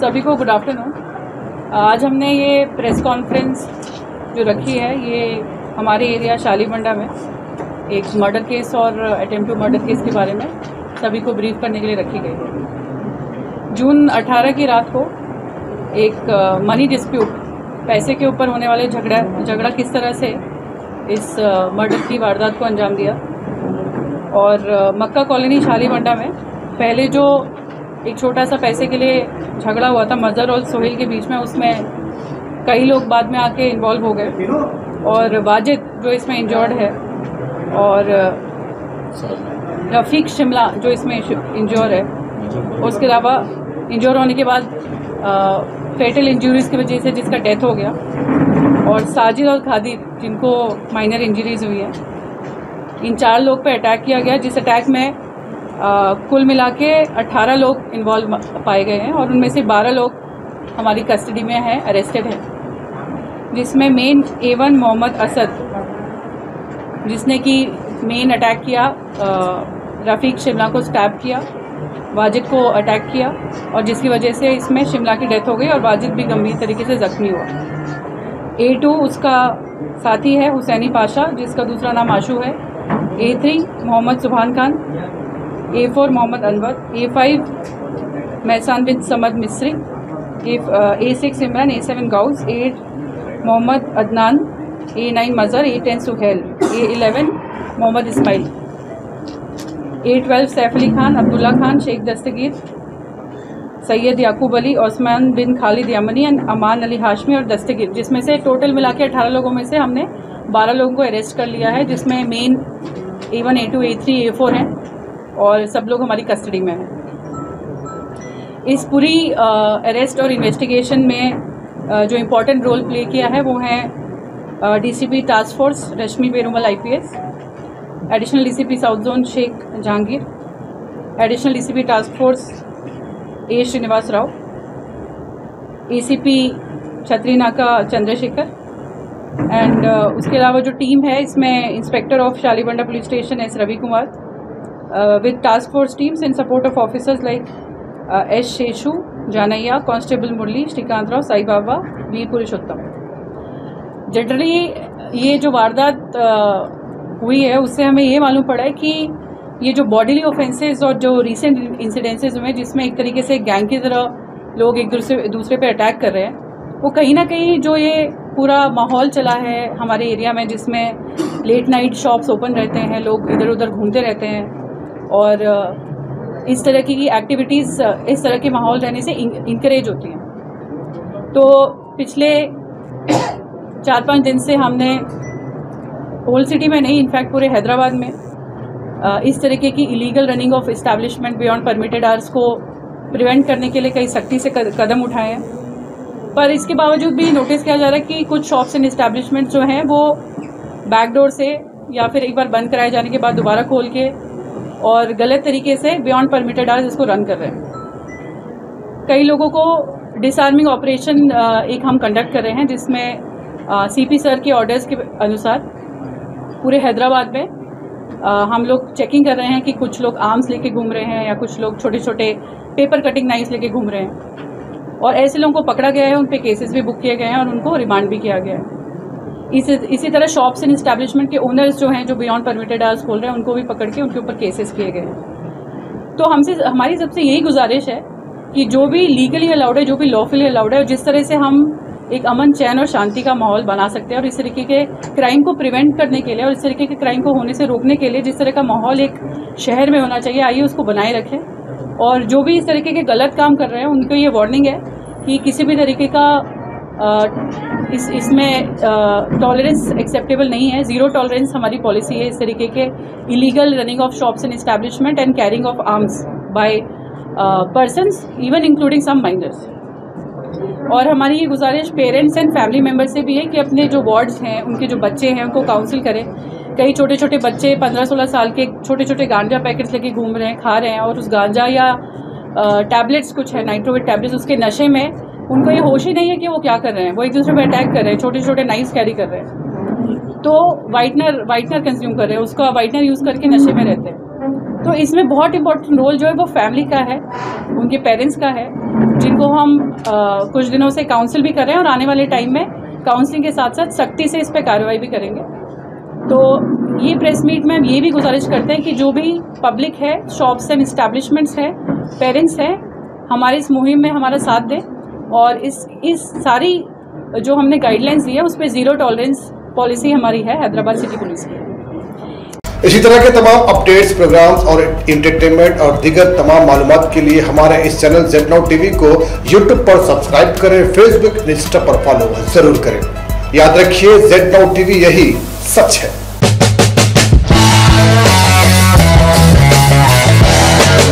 सभी को good afternoon. आज हमने ये प्रेस कॉन्फ्रेंस जो रखी है ये हमारे एरिया शालीबंडा में एक मर्डर केस और अटेम्प्ट टू मर्डर केस के बारे में सभी को ब्रीफ करने के लिए रखी गई है। जून 18 की रात को एक मनी डिस्प्यूट, पैसे के ऊपर होने वाले झगड़ा किस तरह से इस मर्डर की वारदात को अंजाम दिया। और मक्का कॉलोनी शालीबंडा में पहले जो एक छोटा सा पैसे के लिए झगड़ा हुआ था मजहर और सोहेल के बीच में, उसमें कई लोग बाद में आके इन्वॉल्व हो गए और वाजिद जो इसमें इंजर्ड है और रफ़ीक शिमला जो इसमें इंजर है, उसके अलावा इंजर होने के बाद फेटल इंजरीज की वजह से जिसका डेथ हो गया, और साजिद और खादिर जिनको माइनर इंजरीज हुई है। इन 4 लोग पे अटैक किया गया, जिस अटैक में कुल मिला के 18 लोग इन्वॉल्व पाए गए हैं और उनमें से 12 लोग हमारी कस्टडी में हैं, अरेस्टेड हैं, जिसमें मेन A1 मोहम्मद असद जिसने कि मेन अटैक किया, रफ़ीक शिमला को स्टैब किया, वाजिद को अटैक किया और जिसकी वजह से इसमें शिमला की डेथ हो गई और वाजिद भी गंभीर तरीके से ज़ख्मी हुआ। A2 उसका साथी है हुसैनी पाशा जिसका दूसरा नाम आशू है। A3 मोहम्मद सुभान खान, A4 मोहम्मद अनवर, A5 महसान बिन Samad Misri, A6 Imran, A7 Ghouse, A8 Mohammed Adnan, A9 Mazhar, A10 Suhail, A11 Mohammed Ismail, A12 Saif Ali Khan, Abdullah Khan, Sheikh Dastagir, Syed Yakub Ali, Osman bin Khalid Yamani, Aman Ali Hashmi और दस्तगीर, जिसमें से टोटल मिला के 18 लोगों में से हमने 12 लोगों को अरेस्ट कर लिया है, जिसमें main A1, A2, A3, A4 हैं और सब लोग हमारी कस्टडी में हैं। इस पूरी अरेस्ट और इन्वेस्टिगेशन में जो इम्पोर्टेंट रोल प्ले किया है वो है DCP task force Rashmi Perumal IPS, additional DCP south zone Sheikh Jahangir, additional DCP task force A Srinivas Rao, ACP Chatrinaka Chandrasekhar and उसके अलावा जो टीम है इसमें inspector of Shalibanda police station S Ravi Kumar with task force teams in support of officers like S Seshu Janaiah, constable Murali, Srikanth Rao, Sai Baba, V Purushottam. Generally ये जो वारदात हुई है उससे हमें ये मालूम पड़ा है कि ये जो बॉडीली ऑफेंसेस और जो रिसेंट इंसिडेंसेस हुए जिसमें एक तरीके से गैंग की तरह लोग एक दूसरे पे अटैक कर रहे हैं, वो कहीं ना कहीं जो ये पूरा माहौल चला है हमारे एरिया में जिसमें लेट नाइट शॉप्स ओपन रहते हैं, लोग इधर उधर घूमते रहते हैं और इस तरह की एक्टिविटीज़ इस तरह के माहौल रहने से इनकरेज होती हैं। तो पिछले 4-5 दिन से हमने होल सिटी में नहीं, इनफैक्ट पूरे हैदराबाद में इस तरीके की illegal running of establishment beyond permitted hours को प्रिवेंट करने के लिए कई सख्ती से कदम उठाए हैं। पर इसके बावजूद भी नोटिस किया जा रहा है कि कुछ शॉप्स एंड इस्टेब्लिशमेंट जो हैं वो बैकडोर से या फिर एक बार बंद कराए जाने के बाद दोबारा खोल के और गलत तरीके से बियॉन्ड परमिटेड आवर्स इसको रन कर रहे हैं। कई लोगों को डिसआर्मिंग ऑपरेशन एक हम कंडक्ट कर रहे हैं जिसमें CP सर के ऑर्डर्स के अनुसार पूरे हैदराबाद में हम लोग चेकिंग कर रहे हैं कि कुछ लोग आर्म्स लेके घूम रहे हैं या कुछ लोग छोटे छोटे पेपर कटिंग नाइफ्स लेके घूम रहे हैं और ऐसे लोगों को पकड़ा गया है, उन पे केसेस भी बुक किए गए हैं और उनको रिमांड भी किया गया है। इसी तरह शॉप्स एंड इस्टेब्लिशमेंट के ओनर्स जो हैं जो बियॉन्ड परमिटेड आवर्स खोल रहे हैं उनको भी पकड़ के उनके ऊपर केसेस किए गए हैं। तो हमारी सबसे यही गुजारिश है कि जो भी लीगली अलाउड है, जो भी लॉफुली अलाउड है, और जिस तरह से हम एक अमन चैन और शांति का माहौल बना सकते हैं और इस तरीके के क्राइम को प्रिवेंट करने के लिए और इस तरीके के क्राइम को होने से रोकने के लिए जिस तरह का माहौल एक शहर में होना चाहिए, आइए उसको बनाए रखें। और जो भी इस तरीके के गलत काम कर रहे हैं उनको ये वार्निंग है कि किसी भी तरीके का इसमें टॉलरेंस एक्सेप्टेबल नहीं है। ज़ीरो टॉलरेंस हमारी पॉलिसी है इस तरीके के illegal running of shops and establishment and carrying of arms by persons even including some minors. और हमारी ये गुजारिश पेरेंट्स एंड फैमिली मेम्बर से भी है कि अपने जो वार्ड्स हैं उनके जो बच्चे हैं उनको काउंसिल करें। कई छोटे छोटे बच्चे 15-16 साल के छोटे छोटे गांजा पैकेट्स लेके घूम रहे हैं, खा रहे हैं और उस गांजा या टैबलेट्स कुछ है नाइट्रोवेट टैबलेट्स, उसके नशे में उनको ये होश ही नहीं है कि वो क्या कर रहे हैं, वो एक दूसरे पर अटैक कर रहे हैं, छोटे छोटे नाइफ्स कैरी कर रहे हैं, तो वाइटनर कंज्यूम कर रहे हैं, उसका वाइटनर यूज़ करके नशे में रहते हैं। तो इसमें बहुत इंपॉर्टेंट रोल जो है वो फैमिली का है, उनके पेरेंट्स का है। जिनको हम कुछ दिनों से काउंसिल भी कर रहे हैं और आने वाले टाइम में काउंसलिंग के साथ साथ सख्ती से इस पर कार्रवाई भी करेंगे। तो ये प्रेस मीट में हम ये भी गुजारिश करते हैं कि जो भी पब्लिक है, शॉप्स एंड इस्टेब्लिशमेंट्स है, पेरेंट्स हैं, हमारे इस मुहिम में हमारा साथ दें और इस सारी जो हमने गाइडलाइंस दी है उस पर ज़ीरो टॉलरेंस पॉलिसी हमारी है हैदराबाद सिटी पुलिस की। इसी तरह के तमाम अपडेट्स, प्रोग्राम्स और एंटरटेनमेंट और दीगर तमाम मालूमात के लिए हमारे इस चैनल Z Now TV को YouTube पर सब्सक्राइब करें, फेसबुक, इंस्टा पर फॉलो जरूर करें। याद रखिए Z Now TV यही सच है।